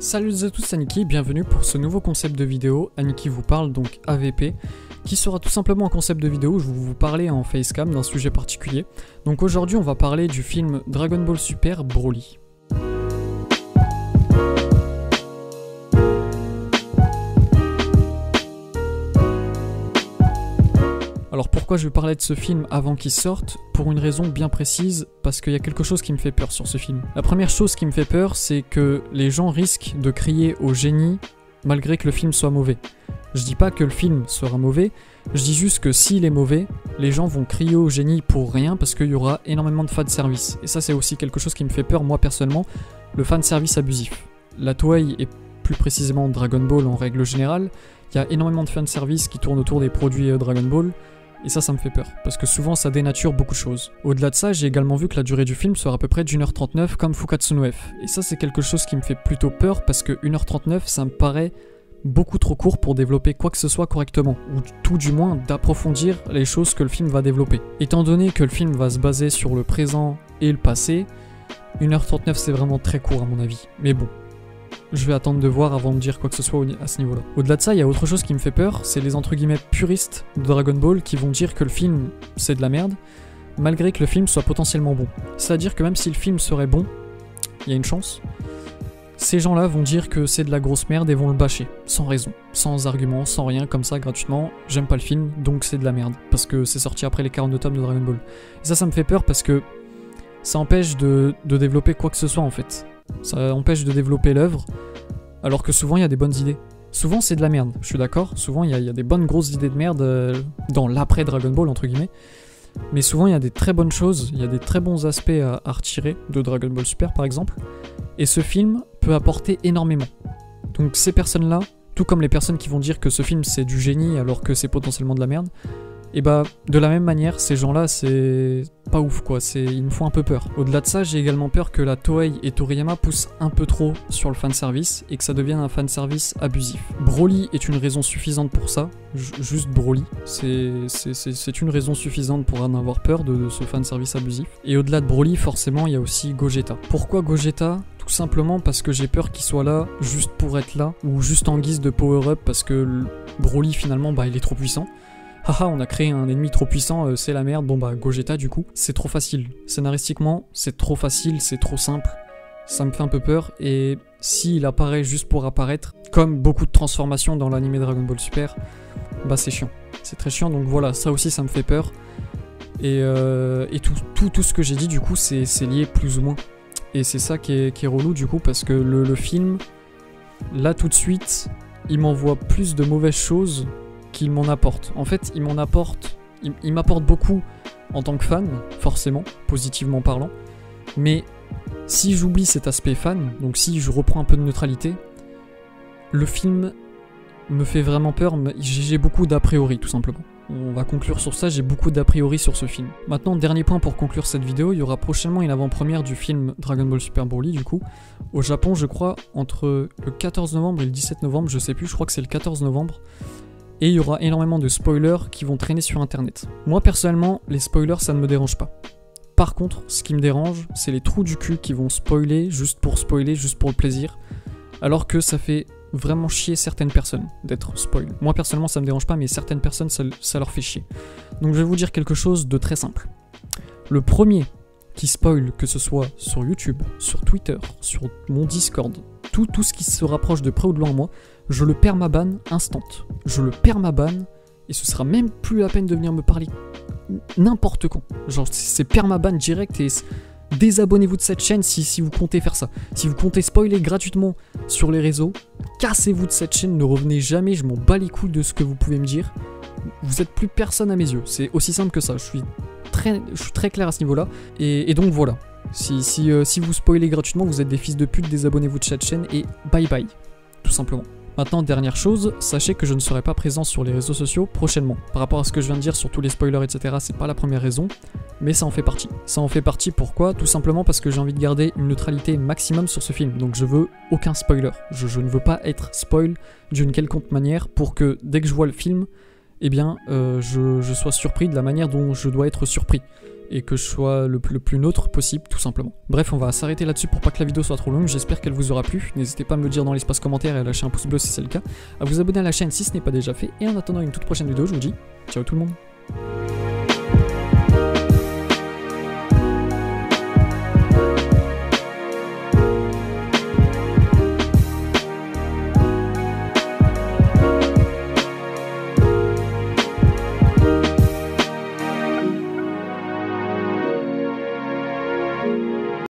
Salut à tous, c'est Aniki, bienvenue pour ce nouveau concept de vidéo. Aniki vous parle, donc AVP, qui sera tout simplement un concept de vidéo où je vais vous parler en facecam d'un sujet particulier. Donc aujourd'hui on va parler du film Dragon Ball Super Broly. Alors pourquoi je vais parler de ce film avant qu'il sorte? Pour une raison bien précise, parce qu'il y a quelque chose qui me fait peur sur ce film. La première chose qui me fait peur, c'est que les gens risquent de crier au génie malgré que le film soit mauvais. Je dis pas que le film sera mauvais, je dis juste que s'il est mauvais, les gens vont crier au génie pour rien parce qu'il y aura énormément de fanservice. Et ça c'est aussi quelque chose qui me fait peur moi personnellement, le fanservice abusif. La Toei et plus précisément Dragon Ball en règle générale, il y a énormément de fanservice qui tournent autour des produits Dragon Ball. Et ça me fait peur, parce que souvent ça dénature beaucoup de choses. Au-delà de ça, j'ai également vu que la durée du film sera à peu près d'1h39 comme Fukatsu no F. Et ça c'est quelque chose qui me fait plutôt peur, parce que 1h39 ça me paraît beaucoup trop court pour développer quoi que ce soit correctement, ou tout du moins d'approfondir les choses que le film va développer. Étant donné que le film va se baser sur le présent et le passé, 1h39 c'est vraiment très court à mon avis. Mais bon. Je vais attendre de voir avant de dire quoi que ce soit à ce niveau-là. Au-delà de ça, il y a autre chose qui me fait peur, c'est les entre guillemets puristes de Dragon Ball qui vont dire que le film c'est de la merde, malgré que le film soit potentiellement bon. C'est-à-dire que même si le film serait bon, il y a une chance, ces gens-là vont dire que c'est de la grosse merde et vont le bâcher, sans raison, sans argument, sans rien, comme ça, gratuitement, j'aime pas le film, donc c'est de la merde, parce que c'est sorti après les 42 tomes de Dragon Ball. Et ça me fait peur parce que ça empêche de développer quoi que ce soit en fait. Ça empêche de développer l'œuvre, alors que souvent il y a des bonnes idées. Souvent c'est de la merde, je suis d'accord, souvent il y a des bonnes grosses idées de merde dans l'après Dragon Ball entre guillemets, mais souvent il y a des très bonnes choses, il y a des très bons aspects à retirer de Dragon Ball Super par exemple, et ce film peut apporter énormément. Donc ces personnes-là, tout comme les personnes qui vont dire que ce film c'est du génie alors que c'est potentiellement de la merde, et bah de la même manière ces gens-là c'est pas ouf quoi, ils me font un peu peur. Au-delà de ça j'ai également peur que la Toei et Toriyama poussent un peu trop sur le fanservice et que ça devienne un fanservice abusif. Broly est une raison suffisante pour ça, juste Broly, c'est une raison suffisante pour en avoir peur de ce fanservice abusif. Et au-delà de Broly forcément il y a aussi Gogeta. Pourquoi Gogeta ? Tout simplement parce que j'ai peur qu'il soit là juste pour être là, ou juste en guise de power-up parce que Broly finalement bah il est trop puissant. Haha, on a créé un ennemi trop puissant, c'est la merde, bon bah Gogeta du coup. C'est trop facile, scénaristiquement c'est trop facile, c'est trop simple, ça me fait un peu peur, et s'il apparaît juste pour apparaître, comme beaucoup de transformations dans l'anime Dragon Ball Super, bah c'est chiant, c'est très chiant, donc voilà, ça aussi ça me fait peur, et tout ce que j'ai dit du coup c'est lié plus ou moins, et c'est ça qui est relou du coup, parce que le film, là tout de suite, il m'envoie plus de mauvaises choses qu'il m'en apporte. En fait, il m'apporte beaucoup en tant que fan, forcément, positivement parlant, mais si j'oublie cet aspect fan, donc si je reprends un peu de neutralité, le film me fait vraiment peur, j'ai beaucoup d'a priori tout simplement. On va conclure sur ça, j'ai beaucoup d'a priori sur ce film. Maintenant, dernier point pour conclure cette vidéo, il y aura prochainement une avant-première du film Dragon Ball Super Broly du coup, au Japon je crois, entre le 14 novembre et le 17 novembre, je sais plus, je crois que c'est le 14 novembre, et il y aura énormément de spoilers qui vont traîner sur internet. Moi personnellement, les spoilers ça ne me dérange pas. Par contre, ce qui me dérange, c'est les trous du cul qui vont spoiler, juste pour le plaisir, alors que ça fait vraiment chier certaines personnes d'être spoil. Moi personnellement ça me dérange pas, mais certaines personnes ça leur fait chier. Donc je vais vous dire quelque chose de très simple. Le premier qui spoil, que ce soit sur YouTube, sur Twitter, sur mon Discord, tout ce qui se rapproche de près ou de loin de moi, je le permaban instant. Je le permaban et ce sera même plus la peine de venir me parler n'importe quand. Genre c'est permaban direct et désabonnez-vous de cette chaîne si vous comptez faire ça. Si vous comptez spoiler gratuitement sur les réseaux, cassez-vous de cette chaîne, ne revenez jamais, je m'en bats les couilles de ce que vous pouvez me dire. Vous êtes plus personne à mes yeux, c'est aussi simple que ça, je suis très clair à ce niveau-là. Et donc voilà, si vous spoilez gratuitement, vous êtes des fils de pute, désabonnez-vous de cette chaîne et bye bye, tout simplement. Maintenant, dernière chose, sachez que je ne serai pas présent sur les réseaux sociaux prochainement. Par rapport à ce que je viens de dire sur tous les spoilers, etc., c'est pas la première raison, mais ça en fait partie. Ça en fait partie pourquoi ? Tout simplement parce que j'ai envie de garder une neutralité maximum sur ce film, donc je veux aucun spoiler. Je ne veux pas être spoil d'une quelconque manière pour que dès que je vois le film, eh bien, je sois surpris de la manière dont je dois être surpris. et que je sois le plus neutre possible, tout simplement. Bref, on va s'arrêter là-dessus pour pas que la vidéo soit trop longue, j'espère qu'elle vous aura plu. N'hésitez pas à me le dire dans l'espace commentaire et à lâcher un pouce bleu si c'est le cas, à vous abonner à la chaîne si ce n'est pas déjà fait, et en attendant une toute prochaine vidéo, je vous dis ciao tout le monde.